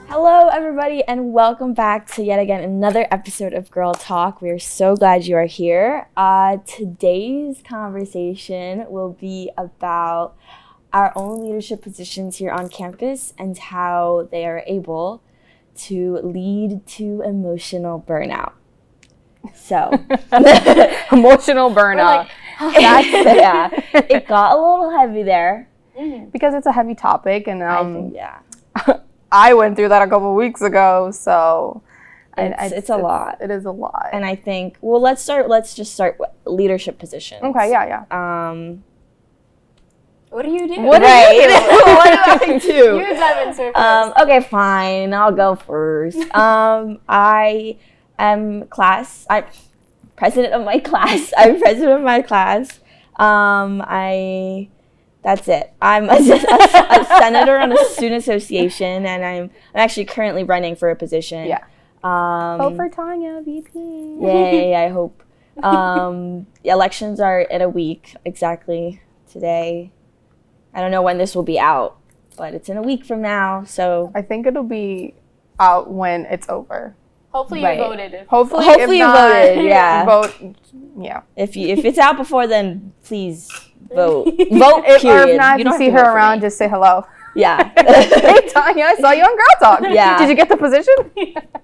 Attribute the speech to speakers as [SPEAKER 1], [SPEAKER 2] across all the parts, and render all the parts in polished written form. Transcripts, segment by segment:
[SPEAKER 1] Hello, everybody, and welcome back to yet again another episode of Girl Talk. We are so glad you are here. Today's conversation will be about our own leadership positions here on campus and how they are able to lead to emotional burnout. So,
[SPEAKER 2] emotional burnout.
[SPEAKER 1] It got a little heavy there.
[SPEAKER 2] Because it's a heavy topic, and
[SPEAKER 1] I think,
[SPEAKER 2] I went through that a couple weeks ago, so
[SPEAKER 1] it's a lot.
[SPEAKER 2] It is a lot.
[SPEAKER 1] And I think, let's just start with leadership positions.
[SPEAKER 2] Okay, yeah.
[SPEAKER 3] What do you do?
[SPEAKER 1] What do I do?
[SPEAKER 3] You dive into first.
[SPEAKER 1] Okay, fine. I'll go first. I am president of my class. I'm president of my class. That's it. I'm a senator on a student association, and I'm actually currently running for a position.
[SPEAKER 2] Yeah. Vote for Tanya, VP.
[SPEAKER 1] Yay, I hope. Elections are in a week, exactly today. I don't know when this will be out, but it's in a week from now, so.
[SPEAKER 2] I think it'll be out when it's over.
[SPEAKER 3] Hopefully you voted.
[SPEAKER 2] Hopefully
[SPEAKER 1] you voted, yeah.
[SPEAKER 2] Vote, yeah.
[SPEAKER 1] If it's out before then, please vote. Vote, period.
[SPEAKER 2] Or if not, if you see her around, just say hello.
[SPEAKER 1] Yeah.
[SPEAKER 2] Hey, Tanya, I saw you on Girl Talk.
[SPEAKER 1] Yeah.
[SPEAKER 2] Did you get the position?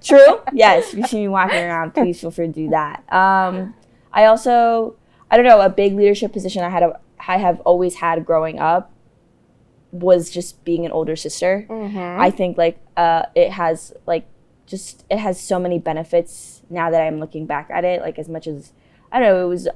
[SPEAKER 1] True. Yes. If you see me walking around, please feel free to do that. I don't know, a big leadership position I have always had growing up was just being an older sister. Mm-hmm. I think it has so many benefits now that I'm looking back at it. Like, as much as I don't know,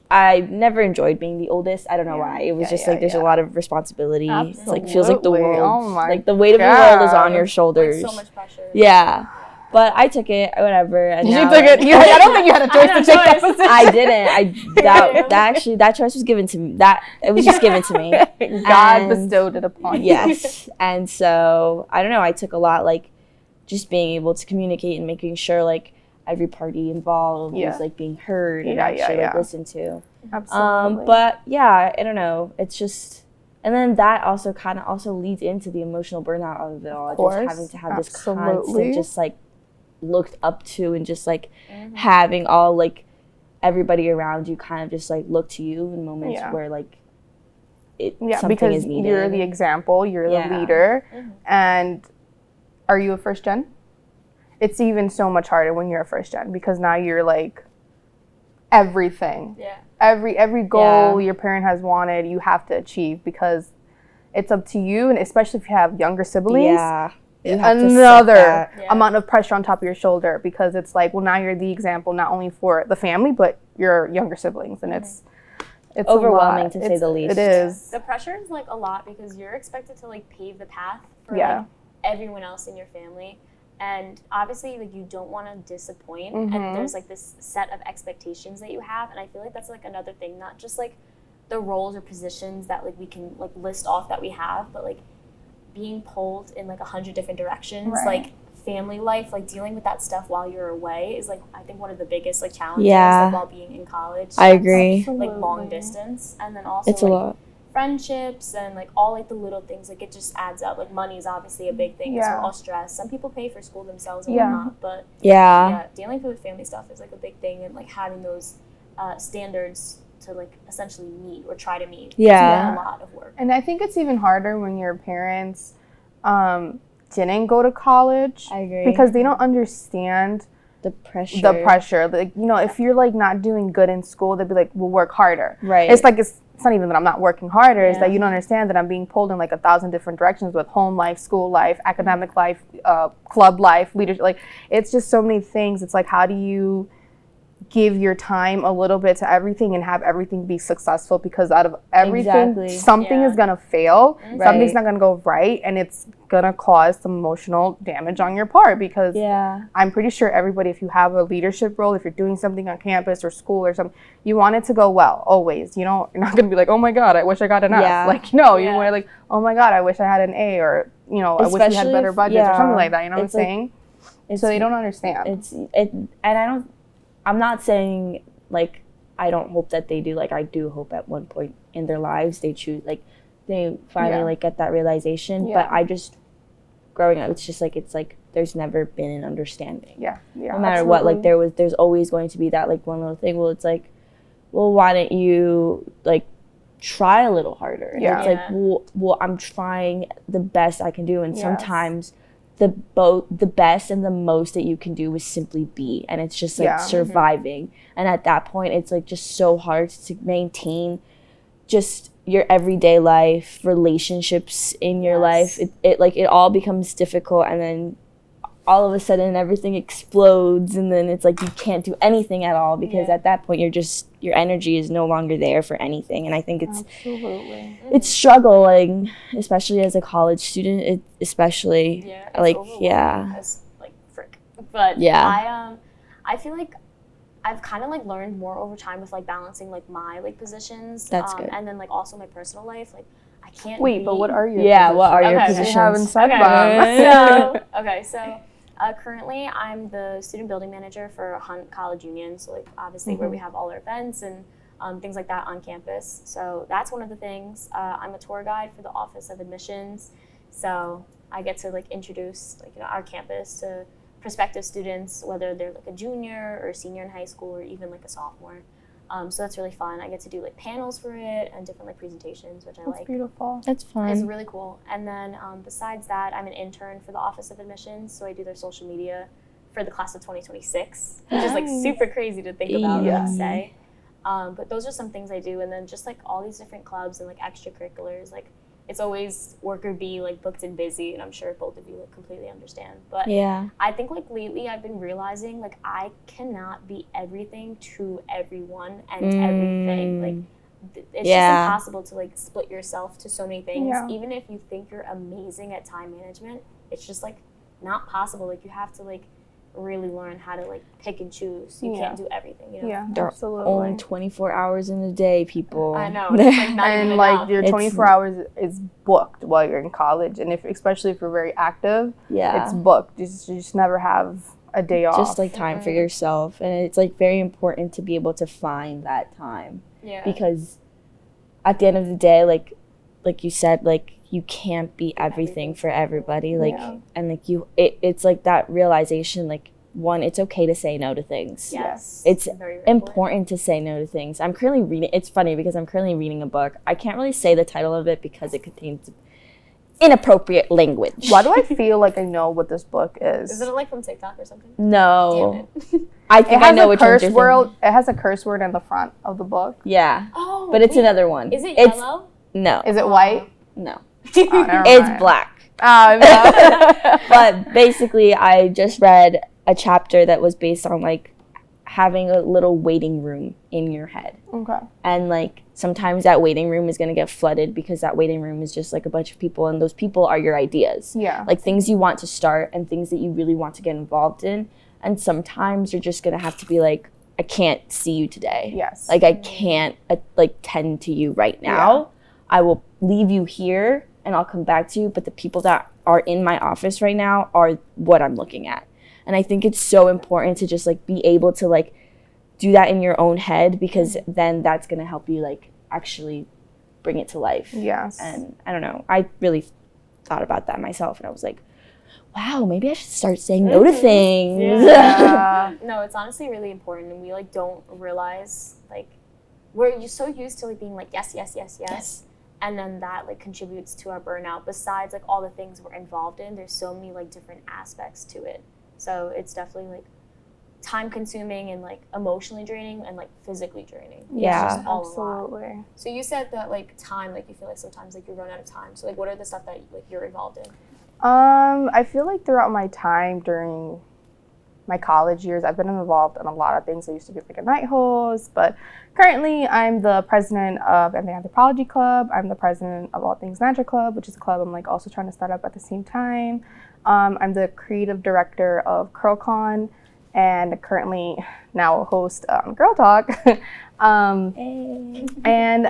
[SPEAKER 1] I never enjoyed being the oldest. I don't know why. It was there's a lot of responsibility.
[SPEAKER 2] Absolutely.
[SPEAKER 1] It's like feels like the world,
[SPEAKER 2] like
[SPEAKER 1] the weight of the world is on your shoulders.
[SPEAKER 3] Like so much pressure.
[SPEAKER 1] Yeah, but I took it, whatever. And
[SPEAKER 2] you took it. I don't think you had a choice to take that position.
[SPEAKER 1] I didn't. That choice was given to me. It was just given to me.
[SPEAKER 2] God bestowed it upon you.
[SPEAKER 1] Yes, and so I don't know. I took a lot, like just being able to communicate and making sure every party involved was being heard and actually listened to.
[SPEAKER 2] Absolutely.
[SPEAKER 1] But yeah, I don't know. It's just, and then that also kind of leads into the emotional burnout of it all. Just having to have this constant, just looked up to, and just having all everybody around you kind of just look to you in moments where something is needed.
[SPEAKER 2] You're the example. You're the leader, and are you a first gen? It's even so much harder when you're a first gen, because now you're everything.
[SPEAKER 3] Yeah.
[SPEAKER 2] Every goal your parent has wanted, you have to achieve, because it's up to you, and especially if you have younger siblings.
[SPEAKER 1] Yeah.
[SPEAKER 2] Another amount of pressure on top of your shoulder, because it's now you're the example not only for the family but your younger siblings, and it's
[SPEAKER 1] overwhelming to say the least.
[SPEAKER 2] It is.
[SPEAKER 3] The pressure is a lot, because you're expected to pave the path for everyone else in your family. And obviously, you don't want to disappoint, and there's this set of expectations that you have, and I feel that's another thing, not just the roles or positions that we can list off that we have, but being pulled in 100 different directions, family life, dealing with that stuff while you're away is I think one of the biggest challenges while being in college.
[SPEAKER 1] I agree.
[SPEAKER 3] Long distance, and then also
[SPEAKER 1] it's a lot.
[SPEAKER 3] Friendships and all the little things, it just adds up. Money is obviously a big thing because we're all stressed. Some people pay for school themselves and whatnot, but dealing with family stuff is a big thing, and having those standards to essentially meet or try to meet. It's a lot of work.
[SPEAKER 2] And I think it's even harder when your parents didn't go to college.
[SPEAKER 1] I agree,
[SPEAKER 2] because they don't understand
[SPEAKER 1] the pressure.
[SPEAKER 2] If you're not doing good in school, they'd be we'll work harder.
[SPEAKER 1] Right.
[SPEAKER 2] It's not even that I'm not working harder. It's that you don't understand that I'm being pulled in 1,000 different directions with home life, school life, academic life, club life, leadership. It's just so many things. It's how do you give your time a little bit to everything and have everything be successful, because out of everything, something is going to fail. Right. Something's not going to go right, and it's going to cause some emotional damage on your part, because I'm pretty sure everybody, if you have a leadership role, if you're doing something on campus or school or something, you want it to go well, always. You're not going to be oh my God, I wish I got an F. You want oh my God, I wish I had an A, or, I wish we had better budgets or something like that. You know what I'm saying? So they don't understand.
[SPEAKER 1] I'm not saying I don't hope that they do. I do hope at one point in their lives they choose they finally like get that realization. But I just, growing up, it's like there's never been an understanding. No matter what, like there's always going to be that like one little thing. Well, it's like, well, why don't you like try a little harder? And it's like, well, I'm trying the best I can do, and sometimes the best and the most that you can do is simply be, and it's just like surviving. And at that point, it's like just so hard to maintain just your everyday life, relationships in your life. It like it all becomes difficult, and then all of a sudden everything explodes, and then it's like you can't do anything at all because at that point your energy is no longer there for anything. And I think it's struggling, especially as a college student, especially like
[SPEAKER 3] as, like frick. But I feel like I've kind of like learned more over time with like balancing like my like positions.
[SPEAKER 1] That's good.
[SPEAKER 3] And then like also my personal life, like I can't
[SPEAKER 2] but what are your
[SPEAKER 1] positions? What are your positions?
[SPEAKER 2] We haven't said that.
[SPEAKER 3] So currently I'm the student building manager for Hunt College Union, so like obviously where we have all our events and things like that on campus. So that's one of the things. I'm a tour guide for the Office of Admissions, so I get to like introduce like our campus to prospective students, whether they're like a junior or a senior in high school or even like a sophomore. So that's really fun. I get to do like panels for it and different like presentations, which I like.
[SPEAKER 2] That's beautiful.
[SPEAKER 1] That's fun.
[SPEAKER 3] It's really cool. And then besides that, I'm an intern for the Office of Admissions, so I do their social media for the class of 2026, which is like super crazy to think about and say. But those are some things I do, and then just like all these different clubs and like extracurriculars, like it's always work or be like booked and busy, and I'm sure both of you like completely understand. But I think like lately I've been realizing like I cannot be everything to everyone and everything. Like it's just impossible to like split yourself to so many things. Even if you think you're amazing at time management, it's just like not possible. Like you have to like really learn how to like pick and choose. You can't do everything, you know?
[SPEAKER 1] There are only 24 hours in a day, people.
[SPEAKER 3] I know. It's like not
[SPEAKER 2] and
[SPEAKER 3] even
[SPEAKER 2] like
[SPEAKER 3] enough.
[SPEAKER 2] your 24 hours is booked while you're in college, and especially if you're very active, it's booked. You just never have a day off.
[SPEAKER 1] Just like time for yourself, and it's like very important to be able to find that time. Because at the end of the day, like you said, like you can't be everything for everybody. Like and like it's like that realization, like one, it's okay to say no to things. It's very important to say no to things. I'm currently reading, it's funny because I'm currently reading a book. I can't really say the title of it because it contains inappropriate language.
[SPEAKER 2] Why do I feel like I know what this book is?
[SPEAKER 3] Isn't it like from TikTok or something?
[SPEAKER 1] No. I think I know which one you're thinking.
[SPEAKER 2] It has a curse word in the front of the book.
[SPEAKER 3] Oh,
[SPEAKER 1] but it's another one.
[SPEAKER 3] Is it yellow?
[SPEAKER 1] No.
[SPEAKER 2] Is it white?
[SPEAKER 1] No.
[SPEAKER 2] It's
[SPEAKER 1] black.
[SPEAKER 2] Oh, no.
[SPEAKER 1] But basically, I just read a chapter that was based on like having a little waiting room in your head. And like sometimes that waiting room is going to get flooded because that waiting room is just like a bunch of people, and those people are your ideas. Like things you want to start and things that you really want to get involved in. And sometimes you're just going to have to be like, I can't see you today. Like I can't like tend to you right now. I will leave you here and I'll come back to you, but the people that are in my office right now are what I'm looking at. And I think it's so important to just like be able to like do that in your own head, because then that's going to help you like actually bring it to life. And I don't know, I really thought about that myself, and I was like, wow, maybe I should start saying no to things.
[SPEAKER 3] No, it's honestly really important, and we like don't realize like we're so used to like being like yes. And then that like contributes to our burnout. Besides like all the things we're involved in, there's so many like different aspects to it. So it's definitely like time consuming and like emotionally draining and like physically draining. It's just all
[SPEAKER 2] absolutely.
[SPEAKER 3] A lot. So you said that like time, like you feel like sometimes like you run out of time. So like what are the stuff that like you're involved in?
[SPEAKER 2] I feel like throughout my time during my college years, I've been involved in a lot of things. I used to be like a night host, but currently I'm the president of the Anthropology Club. I'm the president of All Things Natural Club, which is a club I'm like also trying to start up at the same time. I'm the creative director of CurlCon, and currently now a host Girl Talk. And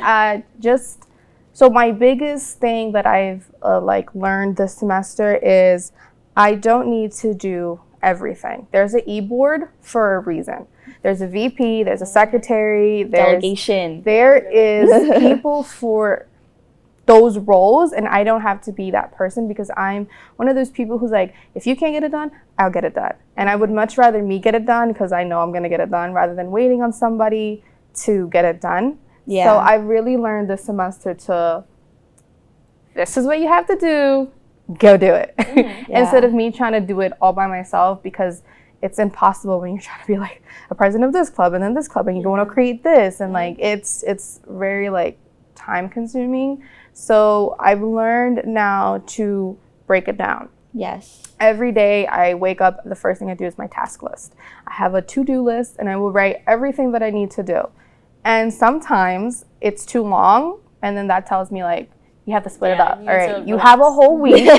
[SPEAKER 2] just, so my biggest thing that I've like learned this semester is I don't need to do everything. There's an e-board for a reason. There's a VP, there's a secretary, there's
[SPEAKER 1] delegation.
[SPEAKER 2] There is people for those roles, and I don't have to be that person, because I'm one of those people who's like, if you can't get it done, I'll get it done. And I would much rather me get it done, because I know I'm going to get it done, rather than waiting on somebody to get it done.
[SPEAKER 1] Yeah.
[SPEAKER 2] So I really learned this semester to, this is what you have to do, go do it.
[SPEAKER 1] Yeah.
[SPEAKER 2] Instead of me trying to do it all by myself, because it's impossible when you're trying to be like a president of this club and then this club and you want to create this, and like it's very like time consuming. So I've learned now to break it down.
[SPEAKER 1] Yes.
[SPEAKER 2] Every day I wake up, the first thing I do is my task list. I have a to-do list, and I will write everything that I need to do. And sometimes it's too long, and then that tells me like, you have to split it up. All right, you have a whole week.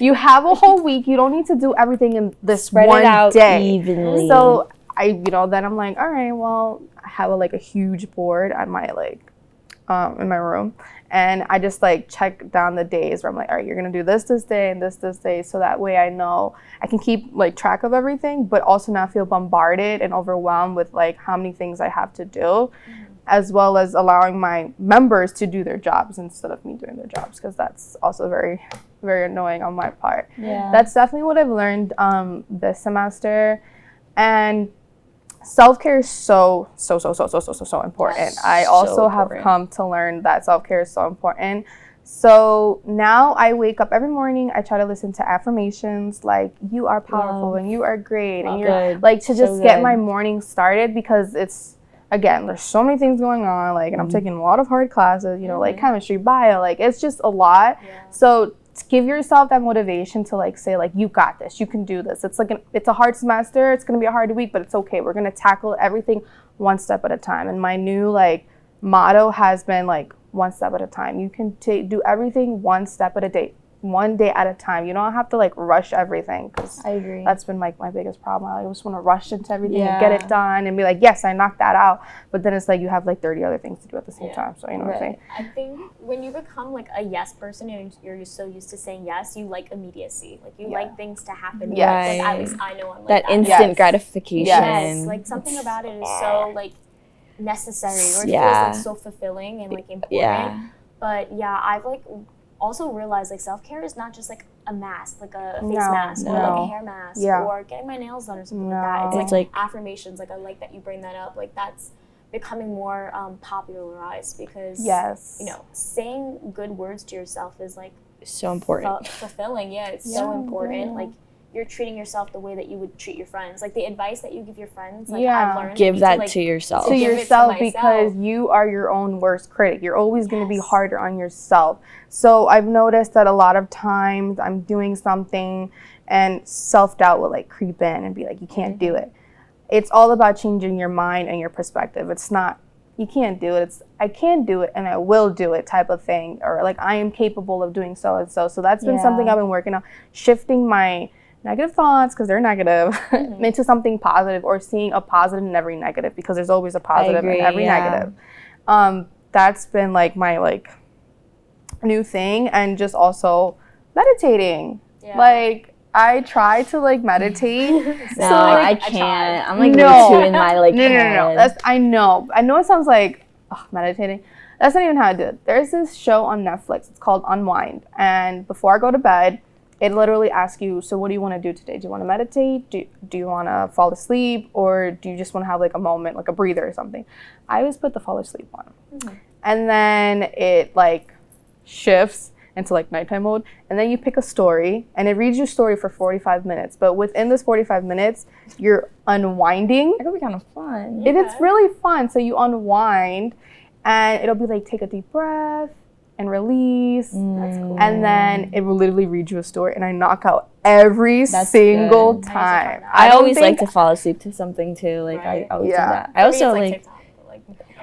[SPEAKER 2] You have a whole week. You don't need to do everything in this
[SPEAKER 1] Spread
[SPEAKER 2] one
[SPEAKER 1] it out
[SPEAKER 2] day.
[SPEAKER 1] evenly.
[SPEAKER 2] So then I'm like, all right, well, I have a huge board at my in my room, and I just like check down the days where I'm like, all right, you're gonna do this day and this day, so that way I know I can keep like track of everything, but also not feel bombarded and overwhelmed with like how many things I have to do, as well as allowing my members to do their jobs instead of me doing their jobs, because that's also very, very annoying on my part.
[SPEAKER 1] Yeah.
[SPEAKER 2] That's definitely what I've learned this semester. And self-care is so important. I also have come to learn that self-care is so important. So now I wake up every morning, I try to listen to affirmations like, you are powerful and you are great, and you're like, to just get my morning started, because it's, again, there's so many things going on, like, and I'm taking a lot of hard classes, you know, like chemistry, bio, like it's just a lot. So give yourself that motivation to like say like, you got this, you can do this. It's like it's a hard semester, it's gonna be a hard week, but it's okay. We're gonna tackle everything one step at a time. And my new like motto has been like, one step at a time. You can do everything one step at a day, one day at a time. You don't have to like rush everything, because
[SPEAKER 1] I agree.
[SPEAKER 2] That's been like my biggest problem. I just want to rush into everything and get it done and be like, yes, I knocked that out. But then it's like you have like 30 other things to do at the same time. So you know what I'm saying?
[SPEAKER 3] I think when you become like a yes person and you're so used to saying yes, you like immediacy. Like you like things to happen.
[SPEAKER 2] Yes.
[SPEAKER 3] Like, at least I know I'm like
[SPEAKER 1] that
[SPEAKER 3] that.
[SPEAKER 1] instant gratification.
[SPEAKER 3] Yes. Like something about it is so like necessary, or it feels like so fulfilling and like important.
[SPEAKER 1] Yeah.
[SPEAKER 3] But yeah, I've like also realized like self-care is not just like a mask, like a face mask, or like a hair mask, or getting my nails done or something like that. It's like affirmations. Like I like that you bring that up. Like that's becoming more popularized, because you know, saying good words to yourself is like
[SPEAKER 1] so important,
[SPEAKER 3] fulfilling. It's so important. Like you're treating yourself the way that you would treat your friends. Like the advice that you give your friends, like I've learned,
[SPEAKER 1] give that to yourself.
[SPEAKER 2] To yourself, because you are your own worst critic. You're always going to be harder on yourself. So I've noticed that a lot of times I'm doing something and self-doubt will like creep in and be like, you can't do it. It's all about changing your mind and your perspective. It's not, you can't do it. It's, I can do it and I will do it type of thing. Or like, I am capable of doing so and so. So that's been something I've been working on, shifting my negative thoughts, because they're negative, into something positive, or seeing a positive in every negative, because there's always a positive in every negative. That's been like my like new thing. And just also meditating. Like I try to like meditate.
[SPEAKER 1] No, like, I can't. I'm like too in my like
[SPEAKER 2] no. That's I know it sounds like meditating. That's not even how I do it. There's this show on Netflix. It's called Unwind, and before I go to bed, it literally asks you, so what do you want to do today? Do you want to meditate? Do you want to fall asleep? Or do you just want to have like a moment, like a breather or something? I always put the fall asleep one. And then it like shifts into like nighttime mode. And then you pick a story and it reads your story for 45 minutes. But within this 45 minutes, you're unwinding.
[SPEAKER 1] It could be kind of fun.
[SPEAKER 2] It's really fun. So you unwind and it'll be like, take a deep breath and release. That's cool. And then it will literally read you a story, and I knock out every single time.
[SPEAKER 1] I always like to fall asleep to something too. Like I always do that. I also like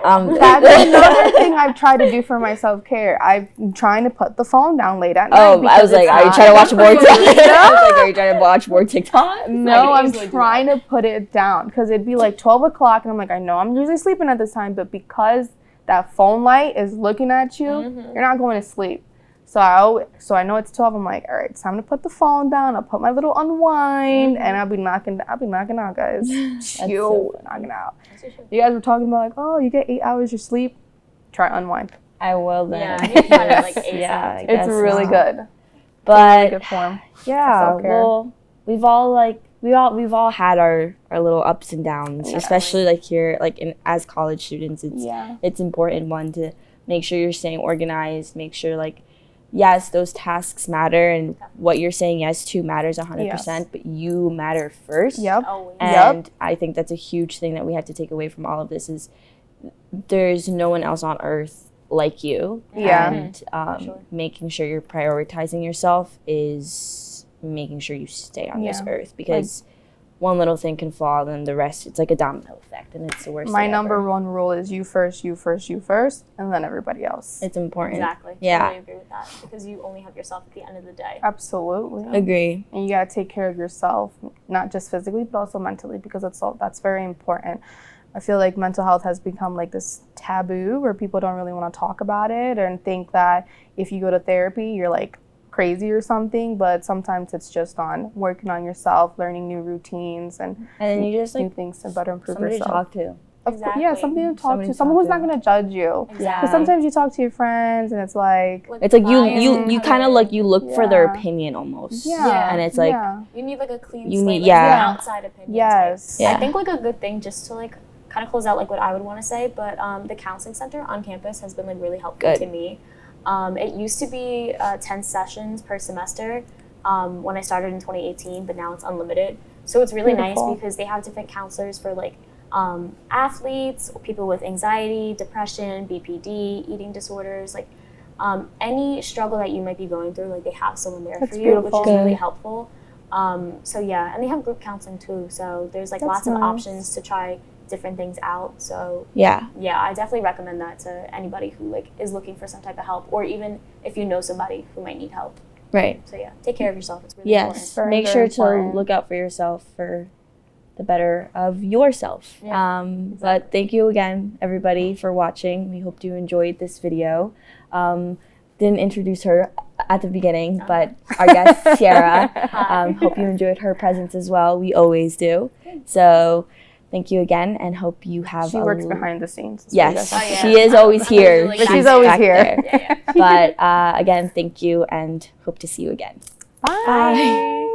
[SPEAKER 2] that's another thing I've tried to do for my self-care. I'm trying to put the phone down late at night.
[SPEAKER 1] I was like, are you trying to watch more TikTok? I was like, are you trying to watch more TikTok?
[SPEAKER 2] No, I'm trying to put it down, because it'd be like 12 o'clock and I'm like, I know I'm usually sleeping at this time, but because that phone light is looking at you, you're not going to sleep. So I know it's 12. I'm like, all right, it's time to put the phone down. I'll put my little unwind, and I'll be knocking out, guys. Knocking out. You guys were talking about like, oh, you get 8 hours of sleep. Try unwind.
[SPEAKER 1] I will then.
[SPEAKER 3] Yeah, I need to find it, like, ASAP.
[SPEAKER 1] Yeah, I
[SPEAKER 3] It's
[SPEAKER 1] guess
[SPEAKER 2] It's really
[SPEAKER 1] not.
[SPEAKER 2] good.
[SPEAKER 1] But
[SPEAKER 2] Good form.
[SPEAKER 1] yeah,
[SPEAKER 2] self-care.
[SPEAKER 1] well, we've all had our little ups and downs, especially like here, like as college students. It's important, one, to make sure you're staying organized, make sure, like, yes, those tasks matter, and what you're saying yes to matters 100%, but you matter first.
[SPEAKER 3] Always.
[SPEAKER 1] And I think that's a huge thing that we have to take away from all of this is there's no one else on earth like you. And making sure you're prioritizing yourself is making sure you stay on this earth, because one little thing can fall and the rest, it's like a domino effect, and it's the worst
[SPEAKER 2] My
[SPEAKER 1] thing
[SPEAKER 2] number
[SPEAKER 1] ever.
[SPEAKER 2] one rule is you first, you first, you first, and then everybody else.
[SPEAKER 1] It's important.
[SPEAKER 3] Exactly.
[SPEAKER 1] Yeah.
[SPEAKER 3] Totally agree with that, because you only have yourself at the end of the day.
[SPEAKER 2] Absolutely.
[SPEAKER 1] Agree.
[SPEAKER 2] And you gotta take care of yourself, not just physically, but also mentally, because that's very important. I feel like mental health has become like this taboo where people don't really want to talk about it and think that if you go to therapy, you're like crazy or something. But sometimes it's just on working on yourself, learning new routines, and
[SPEAKER 1] then you just,
[SPEAKER 2] new
[SPEAKER 1] like,
[SPEAKER 2] things to better improve
[SPEAKER 1] somebody
[SPEAKER 2] yourself.
[SPEAKER 1] to talk to.
[SPEAKER 3] Exactly.
[SPEAKER 2] Yeah, somebody to talk
[SPEAKER 1] Somebody
[SPEAKER 2] to,
[SPEAKER 1] to
[SPEAKER 2] someone
[SPEAKER 1] talk
[SPEAKER 2] who's not
[SPEAKER 1] to.
[SPEAKER 2] gonna judge you.
[SPEAKER 3] Exactly.
[SPEAKER 2] Because sometimes you talk to your friends and it's like,
[SPEAKER 1] It's like you
[SPEAKER 3] bias
[SPEAKER 1] kind of
[SPEAKER 3] covered.
[SPEAKER 1] like you look for their
[SPEAKER 2] Yeah.
[SPEAKER 1] opinion almost.
[SPEAKER 2] yeah,
[SPEAKER 1] And it's like,
[SPEAKER 3] You need like a clean
[SPEAKER 1] You
[SPEAKER 3] slate,
[SPEAKER 1] need-
[SPEAKER 3] like,
[SPEAKER 1] yeah.
[SPEAKER 3] an outside opinion.
[SPEAKER 2] yes,
[SPEAKER 1] Yeah.
[SPEAKER 3] I think like a good thing, just to like kind of close out like what I would want to say, but the counseling center on campus has been like really helpful
[SPEAKER 1] Good.
[SPEAKER 3] to me. It used to be 10 sessions per semester when I started in 2018, but now it's unlimited. So it's really
[SPEAKER 2] Beautiful.
[SPEAKER 3] nice because they have different counselors for like athletes, people with anxiety, depression, BPD, eating disorders, like any struggle that you might be going through, like they have someone there
[SPEAKER 2] That's
[SPEAKER 3] for you,
[SPEAKER 2] beautiful.
[SPEAKER 3] which is really
[SPEAKER 1] Good.
[SPEAKER 3] helpful. So yeah, and they have group counseling too. So there's like
[SPEAKER 2] That's
[SPEAKER 3] lots of
[SPEAKER 2] nice.
[SPEAKER 3] options to try different things out. So
[SPEAKER 1] yeah.
[SPEAKER 3] yeah, I definitely recommend that to anybody who like is looking for some type of help, or even if you know somebody who might need help.
[SPEAKER 1] Right.
[SPEAKER 3] So yeah, take care of yourself. It's really
[SPEAKER 1] Yes.
[SPEAKER 2] Very,
[SPEAKER 1] Make
[SPEAKER 2] very
[SPEAKER 1] sure
[SPEAKER 2] important.
[SPEAKER 1] to look out for yourself for the better of yourself.
[SPEAKER 3] Yeah,
[SPEAKER 1] But thank you again, everybody, for watching. We hope you enjoyed this video. Didn't introduce her at the beginning, but our guest, Sierra. Hope you enjoyed her presence as well. We always do. So thank you again, and hope you have
[SPEAKER 2] she works behind the scenes. That's what you
[SPEAKER 1] Yes,
[SPEAKER 2] guys have to
[SPEAKER 1] she
[SPEAKER 2] do.
[SPEAKER 1] is always here.
[SPEAKER 3] But
[SPEAKER 2] she's always
[SPEAKER 1] back
[SPEAKER 2] here.
[SPEAKER 1] there. But again, thank you, and hope to see you again.
[SPEAKER 2] Bye.
[SPEAKER 1] Bye.